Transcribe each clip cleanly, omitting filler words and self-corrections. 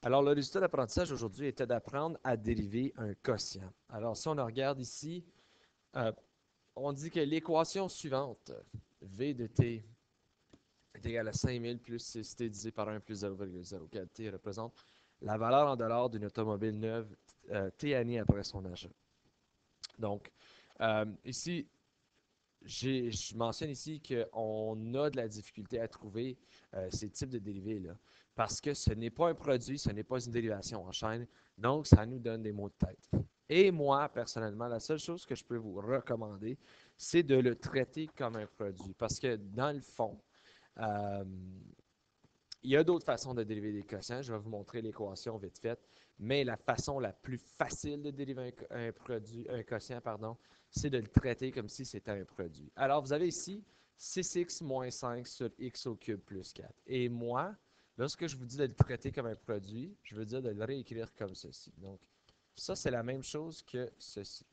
Alors, le résultat d'apprentissage aujourd'hui était d'apprendre à dériver un quotient. Alors, si on regarde ici, euh, on dit que l'équation suivante, V de t est égal à 5000 plus 6t divisé par 1 plus 0,04 t représente la valeur en dollars d'une automobile neuve t années après son achat. Donc, ici, je mentionne ici qu'on a de la difficulté à trouver ces types de dérivés-là parce que ce n'est pas un produit, ce n'est pas une dérivation en chaîne, donc ça nous donne des mots de tête. Et moi, personnellement, la seule chose que je peux vous recommander, c'est de le traiter comme un produit parce que dans le fond, euh, il y a d'autres façons de dériver des quotients. Je vais vous montrer l'équation vite faite. Mais la façon la plus facile de dériver un produit, un quotient, pardon, c'est de le traiter comme si c'était un produit. Alors, vous avez ici 6x moins 5 sur x au cube plus 4. Et moi, lorsque je vous dis de le traiter comme un produit, je veux dire de le réécrire comme ceci. Donc, ça, c'est la même chose que ceci.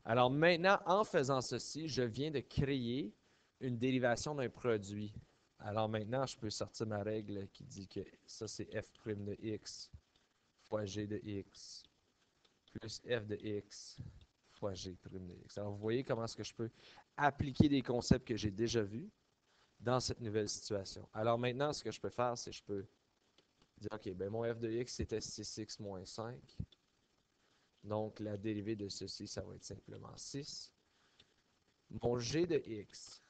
Alors maintenant, en faisant ceci, je viens de créer une dérivation d'un produit. Alors maintenant, je peux sortir ma règle qui dit que ça, c'est f' de x fois g de x plus f de x fois g' de x. Alors vous voyez comment est-ce que je peux appliquer des concepts que j'ai déjà vus dans cette nouvelle situation. Alors maintenant, ce que je peux faire, c'est que je peux dire, OK, ben mon f de x, c'était 6x moins 5. Donc la dérivée de ceci, ça va être simplement 6. Mon g de x,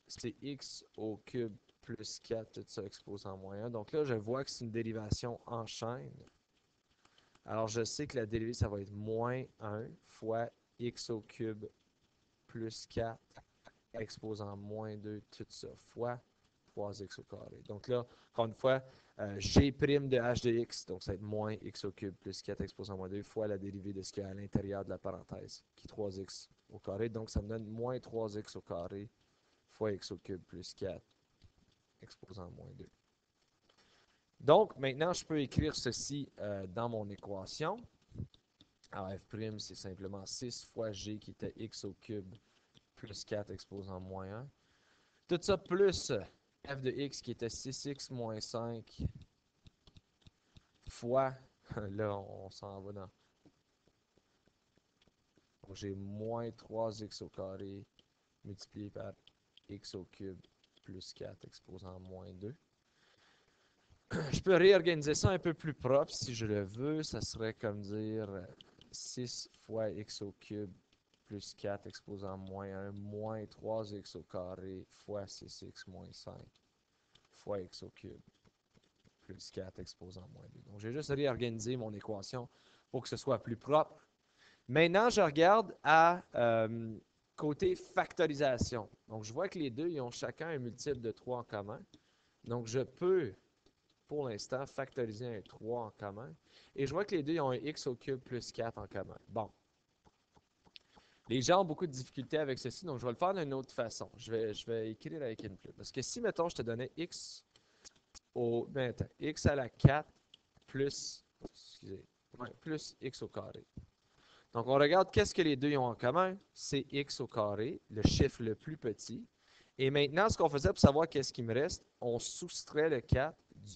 c'est x au cube plus 4, tout ça exposé en moins 1. Donc là, je vois que c'est une dérivation en chaîne. Alors, je sais que la dérivée, ça va être moins 1 fois x au cube plus 4 exposant moins 2, tout ça, fois 3x au carré. Donc là, encore une fois, g' de h de x, donc ça va être moins x au cube plus 4 exposant moins 2 fois la dérivée de ce qu'il y a à l'intérieur de la parenthèse, qui est 3x au carré. Donc ça me donne moins 3x au carré fois x au cube plus 4 exposant moins 2. Donc, maintenant, je peux écrire ceci dans mon équation. Alors, f', c'est simplement 6 fois g qui était x au cube plus 4 exposant moins 1. Tout ça plus f de x qui était 6x moins 5 fois, là, on s'en va dans. Donc, j'ai moins 3x au carré multiplié par x au cube plus 4 exposant moins 2. Je peux réorganiser ça un peu plus propre si je le veux. Ça serait comme dire 6 fois x au cube plus 4 exposant moins 1 moins 3x au carré fois 6x moins 5 fois x au cube plus 4 exposant moins 2. Donc, j'ai juste réorganisé mon équation pour que ce soit plus propre. Maintenant, je regarde à côté factorisation. Donc, je vois que les deux, ils ont chacun un multiple de 3 en commun. Donc, je peux pour l'instant, factoriser un 3 en commun. Et je vois que les deux ils ont un x au cube plus 4 en commun. Bon. Les gens ont beaucoup de difficultés avec ceci, donc je vais le faire d'une autre façon. Je vais écrire avec une plus. Parce que si, mettons, je te donnais x au. Ben, attends, x à la 4 plus. Excusez. Ouais, plus x au carré. Donc, on regarde qu'est-ce que les deux ont en commun. C'est x au carré, le chiffre le plus petit. Et maintenant, ce qu'on faisait pour savoir qu'est-ce qui me reste, on soustrait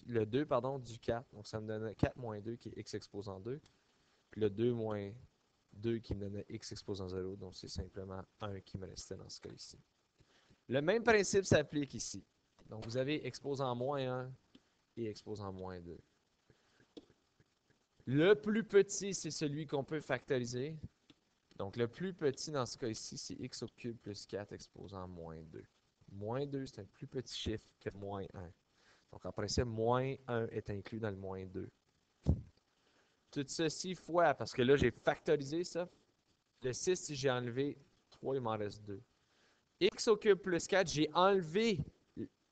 le 2, pardon, du 4. Donc, ça me donnait 4 moins 2 qui est x exposant 2. Puis le 2 moins 2 qui me donnait x exposant 0. Donc, c'est simplement 1 qui me restait dans ce cas ici. Le même principe s'applique ici. Donc, vous avez exposant moins 1 et exposant moins 2. Le plus petit, c'est celui qu'on peut factoriser. Donc, le plus petit dans ce cas ici, c'est x au cube plus 4 exposant moins 2. Moins 2, c'est un plus petit chiffre que moins 1. Donc, en principe, moins 1 est inclus dans le moins 2. Tout ceci fois, parce que là, j'ai factorisé ça. Le 6, si j'ai enlevé 3, il m'en reste 2. X au cube plus 4, j'ai enlevé,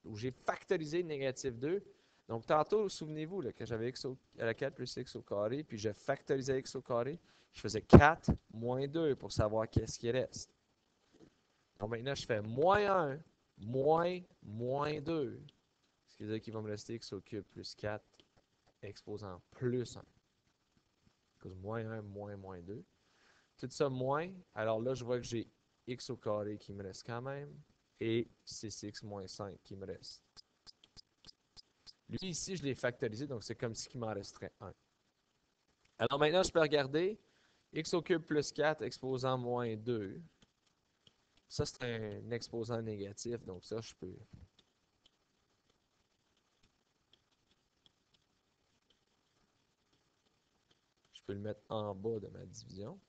ou j'ai factorisé négatif 2. Donc, tantôt, souvenez-vous là, que j'avais x à la 4 plus x au carré, puis je factorisais x au carré. Je faisais 4 moins 2 pour savoir qu'est-ce qui reste. Donc, maintenant, je fais moins 1, moins 2. Ce qui veut dire qu'il va me rester x au cube plus 4 exposant plus 1. Cause moins 1, moins 2. Tout ça moins. Alors là, je vois que j'ai x au carré qui me reste quand même. et 6x moins 5 qui me reste. Lui, ici, je l'ai factorisé, donc c'est comme si il m'en resterait 1. Alors maintenant, je peux regarder x au cube plus 4 exposant moins 2. Ça, c'est un exposant négatif, donc ça, je peux le mettre en bas de ma division.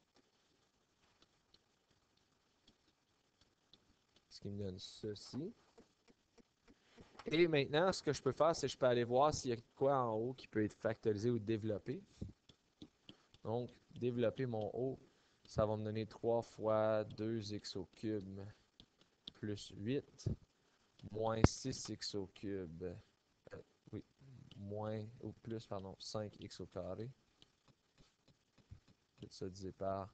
Ce qui me donne ceci. Et maintenant, ce que je peux faire, c'est que je peux aller voir s'il y a quoi en haut qui peut être factorisé ou développé. Donc, développer mon haut, ça va me donner 3 fois 2x au cube plus 8 moins 6x au cube. Oui, moins, ou plus, pardon, 5x au carré. Tout ça divisé par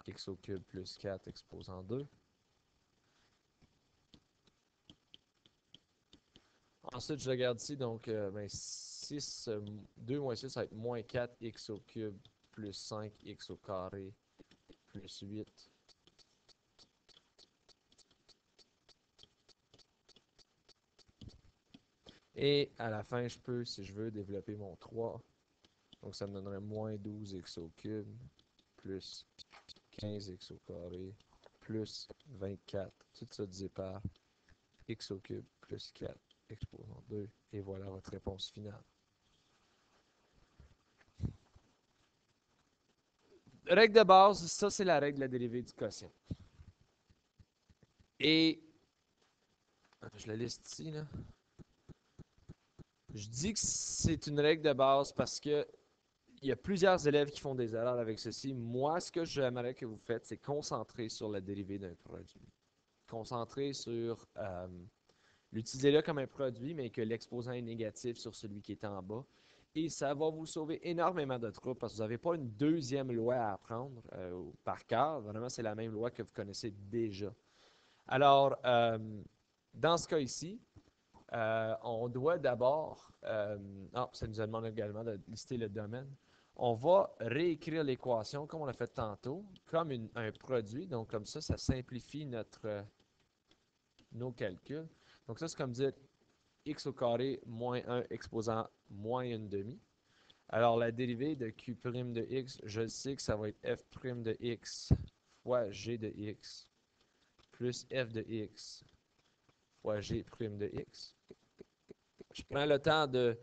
x au cube plus 4 exposant 2. Ensuite, je regarde ici, donc 6, 2 moins 6, ça va être moins 4x au cube plus 5x au carré plus 8. Et à la fin, je peux, si je veux, développer mon 3. Donc, ça me donnerait moins 12x au cube plus 15x au carré plus 24. Tout ça divisé par x au cube plus 4 exposant 2. Et voilà votre réponse finale. Règle de base, ça c'est la règle de la dérivée du quotient. Et, je la liste ici, là. Je dis que c'est une règle de base parce que il y a plusieurs élèves qui font des erreurs avec ceci. Moi, ce que j'aimerais que vous faites, c'est concentrer sur la dérivée d'un produit. Concentrer sur l'utiliser-là comme un produit, mais que l'exposant est négatif sur celui qui est en bas. Et ça va vous sauver énormément de troubles parce que vous n'avez pas une deuxième loi à apprendre par cœur. Vraiment, c'est la même loi que vous connaissez déjà. Alors, dans ce cas ici, on doit d'abord, ça nous demande également de lister le domaine. On va réécrire l'équation comme on l'a fait tantôt, comme un produit. Donc, comme ça simplifie nos calculs. Donc, ça, c'est comme dire x au carré moins 1 exposant moins 1 demi. Alors, la dérivée de q' de x, je sais que ça va être f' de x fois g de x plus f de x fois g' de x. Je prends le temps de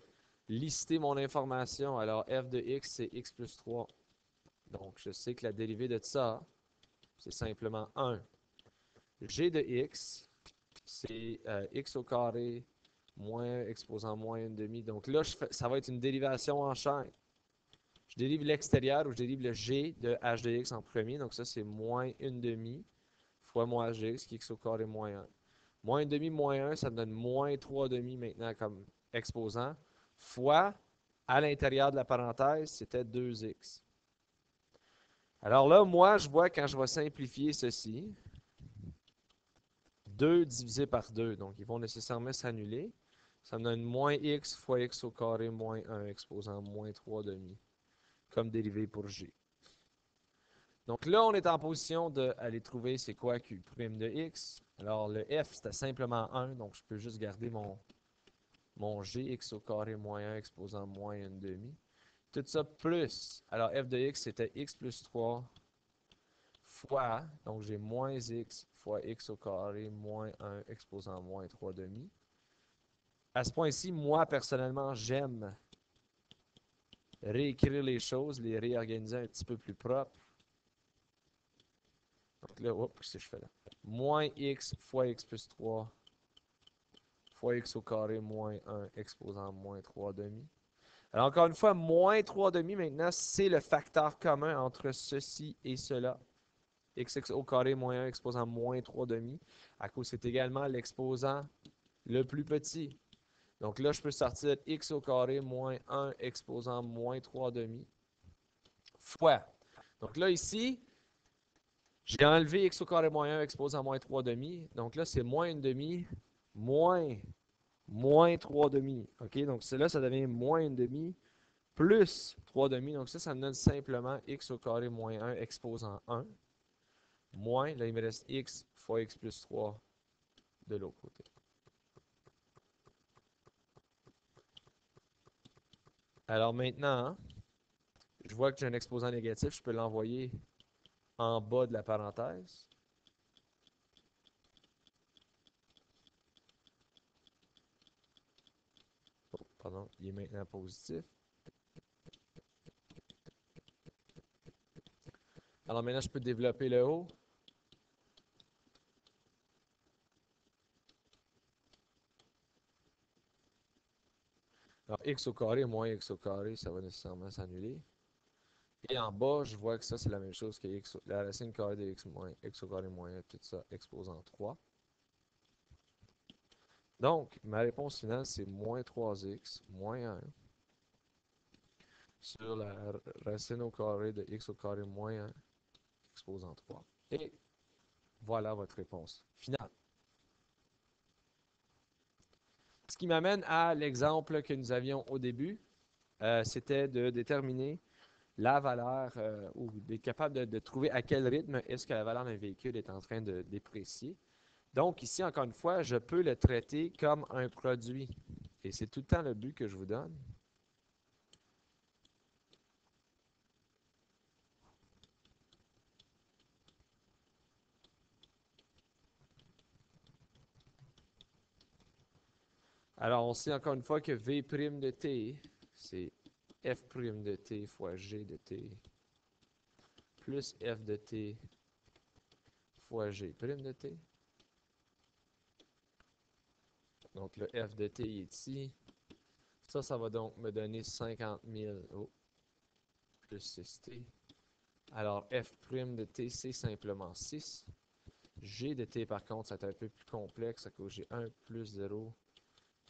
lister mon information. Alors, f de x, c'est x plus 3. Donc, je sais que la dérivée de ça, c'est simplement 1. G de x, c'est x au carré moins exposant moins 1 demi. Donc là, ça va être une dérivation en chaîne. Je dérive l'extérieur ou je dérive le g de h de x en premier. Donc ça, c'est moins 1 demi fois moins h de x qui est x au carré moins 1. Moins 1 demi moins 1, ça me donne moins 3 demi maintenant comme exposant, fois, à l'intérieur de la parenthèse, c'était 2x. Alors là, moi, je vois quand je vais simplifier ceci, 2 divisé par 2, donc ils vont nécessairement s'annuler. Ça me donne moins x fois x au carré moins 1 exposant moins 3 demi, comme dérivée pour g. Donc là, on est en position d'aller trouver c'est quoi q' de x. Alors le f, c'était simplement 1, donc je peux juste garder mon g, x au carré moins 1 exposant moins 1 demi. Tout ça plus, alors f de x, c'était x plus 3 fois, donc j'ai moins x fois x au carré moins 1 exposant moins 3 demi. À ce point-ci, moi, personnellement, j'aime réécrire les choses, les réorganiser un petit peu plus propres. Donc là, qu'est-ce que je fais là? Moins x fois x plus 3 fois x au carré moins 1 exposant moins 3 demi. Alors encore une fois, moins 3 demi maintenant, c'est le facteur commun entre ceci et cela. X au carré moins 1 exposant moins 3 demi. À cause, c'est également l'exposant le plus petit. Donc là, je peux sortir x au carré moins 1 exposant moins 3 demi fois. Donc là, ici, j'ai enlevé x au carré moins 1 exposant moins 3 demi. Donc là, c'est moins 1 demi moins 3 demi. OK? Donc là, ça devient moins 1 demi plus 3 demi. Donc ça me donne simplement x au carré moins 1 exposant 1 moins, là, il me reste x fois x plus 3 de l'autre côté. Alors maintenant, je vois que j'ai un exposant négatif, je peux l'envoyer en bas de la parenthèse. Oh, pardon, il est maintenant positif. Alors maintenant, je peux développer le haut. Alors, x au carré moins x au carré, ça va nécessairement s'annuler. Et en bas, je vois que ça, c'est la même chose que la racine carrée de x moins x au carré moins tout ça exposant 3. Donc, ma réponse finale, c'est moins 3x moins 1 sur la racine au carré de x au carré moins 1 exposant 3. Et voilà votre réponse finale. Ce qui m'amène à l'exemple que nous avions au début, c'était de déterminer la valeur ou d'être capable de trouver à quel rythme est-ce que la valeur d'un véhicule est en train de déprécier. Donc ici, encore une fois, je peux le traiter comme un produit. Et c'est tout le temps le but que je vous donne. Alors, on sait encore une fois que V' de t, c'est F' de t fois G de t plus F de t fois G' de t. Donc, le F de t est ici. Ça va donc me donner 50 000 plus 6t. Alors, F' de t, c'est simplement 6. G de t, par contre, c'est un peu plus complexe à cause j'ai 1 plus 0,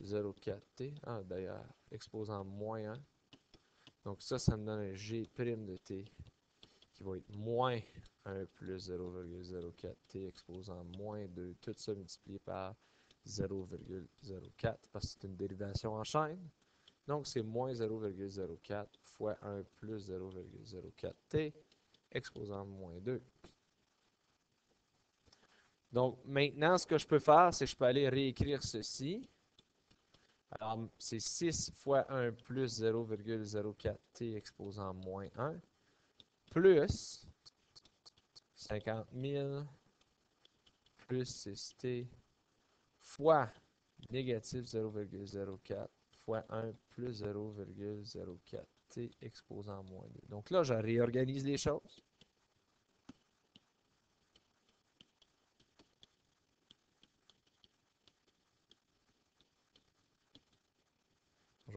0,4t. Ah, d'ailleurs, exposant moins 1. Donc ça me donne un G' de t qui va être moins 1 plus 0,04t exposant moins 2. Tout ça multiplié par 0,04 parce que c'est une dérivation en chaîne. Donc c'est moins 0,04 fois 1 plus 0,04t exposant moins 2. Donc maintenant, ce que je peux faire, c'est que je peux aller réécrire ceci. Alors, c'est 6 fois 1 plus 0,04t exposant moins 1 plus 50 000 plus 6t fois négatif 0,04 fois 1 plus 0,04t exposant moins 2. Donc là, je réorganise les choses.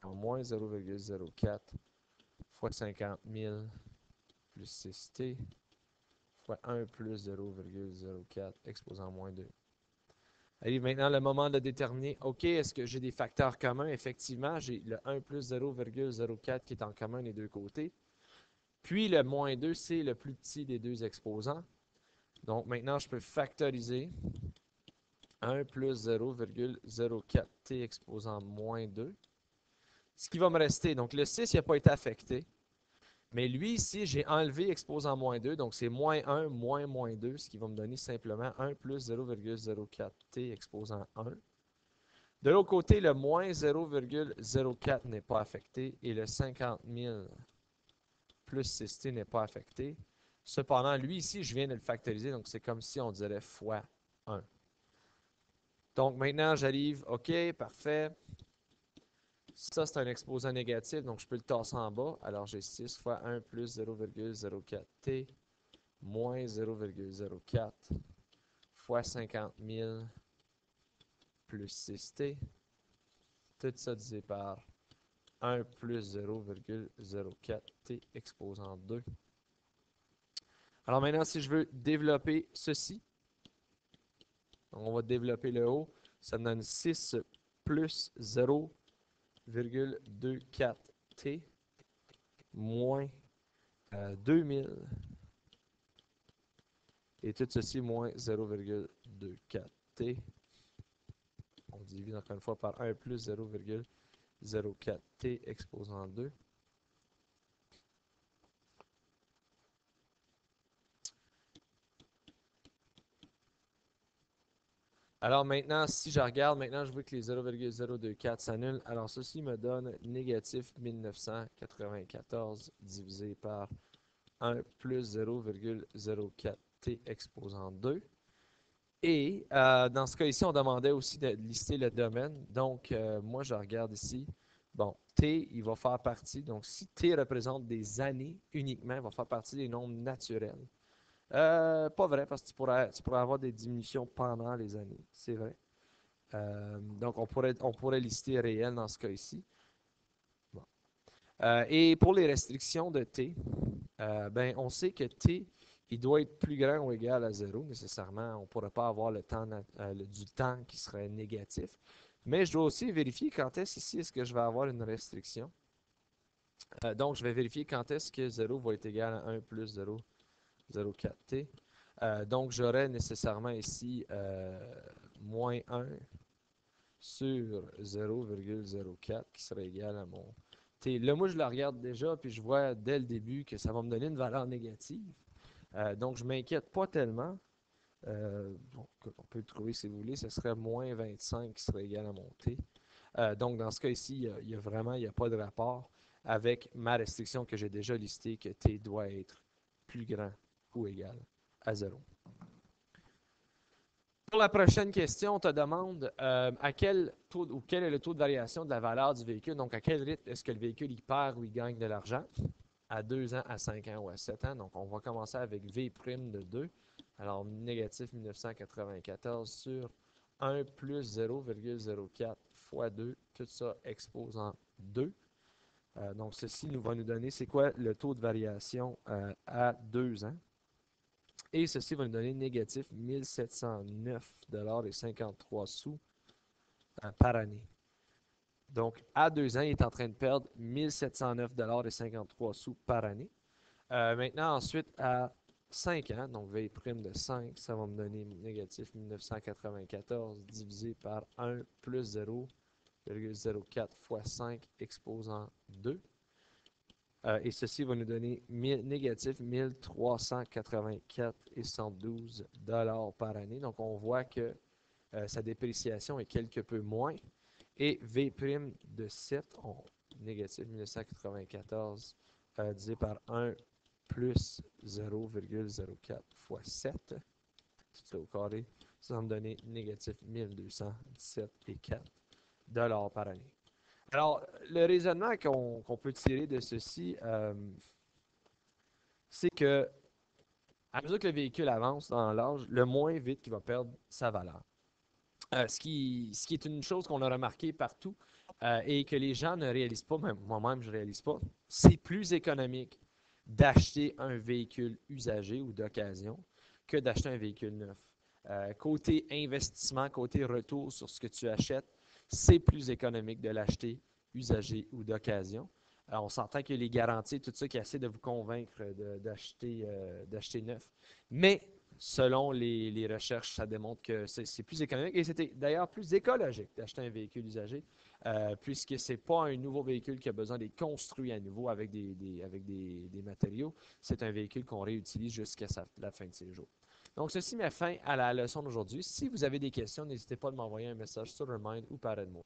Genre moins 0,04 fois 50 000 plus 6t fois 1 plus 0,04 exposant moins 2. Allez, maintenant le moment de déterminer, OK, est-ce que j'ai des facteurs communs? Effectivement, j'ai le 1 plus 0,04 qui est en commun des deux côtés. Puis le moins 2, c'est le plus petit des deux exposants. Donc maintenant, je peux factoriser 1 plus 0,04t exposant moins 2. Ce qui va me rester, donc le 6 n'a pas été affecté. Mais lui, ici, j'ai enlevé exposant moins 2, donc c'est moins 1 moins moins 2, ce qui va me donner simplement 1 plus 0,04t exposant 1. De l'autre côté, le moins 0,04 n'est pas affecté et le 50 000 plus 6t n'est pas affecté. Cependant, lui ici, je viens de le factoriser, donc c'est comme si on dirait fois 1. Donc maintenant, j'arrive, OK, parfait. Ça, c'est un exposant négatif, donc je peux le tasser en bas. Alors, j'ai 6 fois 1 plus 0,04t moins 0,04 fois 50 000 plus 6t. Tout ça divisé par 1 plus 0,04t exposant 2. Alors maintenant, si je veux développer ceci, on va développer le haut. Ça me donne 6 plus 0,24t moins 2000 et tout ceci moins 0,24t. On divise encore une fois par 1 plus 0,04t exposant 2. Alors maintenant, si je regarde, maintenant je vois que les 0,024 s'annulent. Alors ceci me donne négatif 1994 divisé par 1 plus 0,04t exposant 2. Et dans ce cas ici, on demandait aussi de lister le domaine. Donc, moi, je regarde ici. Bon, t, il va faire partie. Donc, si t représente des années uniquement, il va faire partie des nombres naturels. Pas vrai, parce que tu pourrais avoir des diminutions pendant les années. C'est vrai. Donc, on pourrait lister réel dans ce cas ici. Bon. Et pour les restrictions de t, ben, on sait que t, il doit être plus grand ou égal à 0, nécessairement. On ne pourrait pas avoir du temps qui serait négatif. Mais je dois aussi vérifier quand est-ce que je vais avoir une restriction. Donc, je vais vérifier quand est-ce que 0 va être égal à 1 plus 0,04t. Donc, j'aurai nécessairement ici moins 1 sur 0,04 qui serait égal à mon t. Là, moi, je la regarde déjà, puis je vois dès le début que ça va me donner une valeur négative. Donc, je ne m'inquiète pas tellement. Bon, on peut le trouver si vous voulez. Ce serait moins 25 qui serait égal à mon t. Donc, dans ce cas ici, il n'y a pas de rapport avec ma restriction que j'ai déjà listée, que t doit être plus grand ou égal à 0. Pour la prochaine question, on te demande à quel taux ou quel est le taux de variation de la valeur du véhicule. Donc, à quel rythme est-ce que le véhicule il perd ou il gagne de l'argent? À 2 ans, à 5 ans ou à 7 ans. Donc, on va commencer avec V' de 2. Alors, négatif 1994 sur 1 plus 0,04 fois 2, tout ça exposant 2. Donc, ceci va nous donner, c'est quoi le taux de variation à 2 ans? Et ceci va nous donner négatif 1709,53 sous par année. Donc, à 2 ans, il est en train de perdre 1709,53 sous par année. Maintenant, ensuite, à 5 ans, donc V' de 5, ça va me donner négatif 1994 divisé par 1 plus 0,04 fois 5 exposant 2. Et ceci va nous donner négatif 1384,72 $ par année. Donc, on voit que sa dépréciation est quelque peu moins. Et V' de 7, négatif 1994 divisé par 1 plus 0,04 fois 7, tout ça au carré, ça va me donner négatif 1217,4 $ par année. Alors, le raisonnement qu'on peut tirer de ceci, c'est que à mesure que le véhicule avance dans l'âge, le moins vite qu'il va perdre sa valeur. Ce qui est une chose qu'on a remarqué partout et que les gens ne réalisent pas, même moi-même je ne réalise pas, c'est plus économique d'acheter un véhicule usagé ou d'occasion que d'acheter un véhicule neuf. Côté investissement, côté retour sur ce que tu achètes, c'est plus économique de l'acheter usagé ou d'occasion. On s'entend que les garanties, tout ça qui essaie de vous convaincre d'acheter neuf. Mais selon les recherches, ça démontre que c'est plus économique et c'était d'ailleurs plus écologique d'acheter un véhicule usagé puisque ce n'est pas un nouveau véhicule qui a besoin d'être construit à nouveau avec des matériaux. C'est un véhicule qu'on réutilise jusqu'à la fin de ses jours. Donc, ceci met fin à la leçon d'aujourd'hui. Si vous avez des questions, n'hésitez pas à m'envoyer un message sur Remind ou par Edmo.